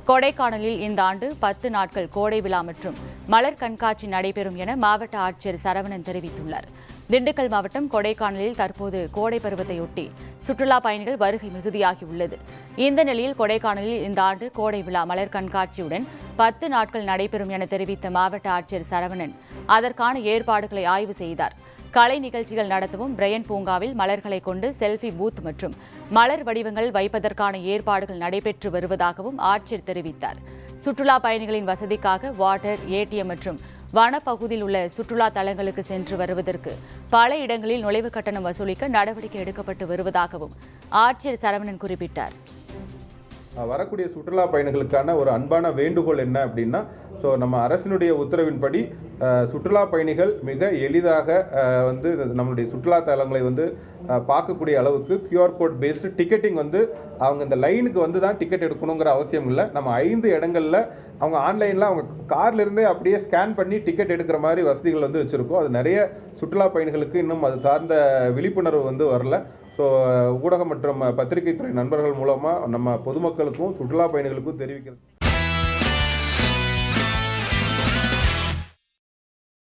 கொடைக்கானலில் இந்த ஆண்டு 10 நாட்கள் கோடை விழா மற்றும் மலர் கண்காட்சி நடைபெறும் என மாவட்ட ஆட்சியர் சரவணன் தெரிவித்துள்ளார். திண்டுக்கல் மாவட்டம் கொடைக்கானலில் தற்போது கோடை பருவத்தையொட்டி சுற்றுலா பயணிகள் வருகை மிகுதியாகியுள்ளது. இந்த நிலையில் கொடைக்கானலில் இந்த ஆண்டு கோடை விழா மலர் கண்காட்சியுடன் 10 நாட்கள் நடைபெறும் என தெரிவித்த மாவட்ட ஆட்சியர் சரவணன் அதற்கான ஏற்பாடுகளை ஆய்வு செய்தார். கலை நிகழ்ச்சிகள் நடத்தவும் பிரையன் பூங்காவில் மலர்களை கொண்டு செல்ஃபி பூத் மற்றும் மலர் வடிவங்கள் வைப்பதற்கான ஏற்பாடுகள் நடைபெற்று வருவதாகவும் ஆட்சியர் தெரிவித்தார். சுற்றுலா பயணிகளின் வசதிக்காக வாட்டர், ஏடிஎம் மற்றும் வனப்பகுதியில் உள்ள சுற்றுலா தலங்களுக்கு சென்று வருவதற்கு பல இடங்களில் நுழைவுக் கட்டணம் வசூலிக்க நடவடிக்கை எடுக்கப்பட்டு வருவதாகவும் ஆட்சியர் சரவணன் குறிப்பிட்டார். வரக்கூடிய சுற்றுலா பயணிகளுக்கான ஒரு அன்பான வேண்டுகோள் என்ன அப்படின்னா, நம்ம அரசினுடைய உத்தரவின்படி சுற்றுலா பயணிகள் மிக எளிதாக நம்மளுடைய சுற்றுலா தலங்களை பார்க்கக்கூடிய அளவுக்கு QR கோட் பேஸ்டு டிக்கெட்டிங் அவங்க இந்த லைனுக்கு தான் டிக்கெட் எடுக்கணுங்கிற அவசியம் இல்லை. நம்ம 5 இடங்களில் அவங்க ஆன்லைனில் அவங்க கார்லேருந்தே அப்படியே ஸ்கேன் பண்ணி டிக்கெட் எடுக்கிற மாதிரி வசதிகள் வச்சுருக்கோம். அது நிறைய சுற்றுலா பயணிகளுக்கு இன்னும் அது சார்ந்த விழிப்புணர்வு வரல. ஊடகம் மற்றும் பத்திரிகை துறை நண்பர்கள் மூலமாக நம்ம பொதுமக்களுக்கும் சுற்றுலா பயணிகளுக்கும் தெரிவிக்கிறது.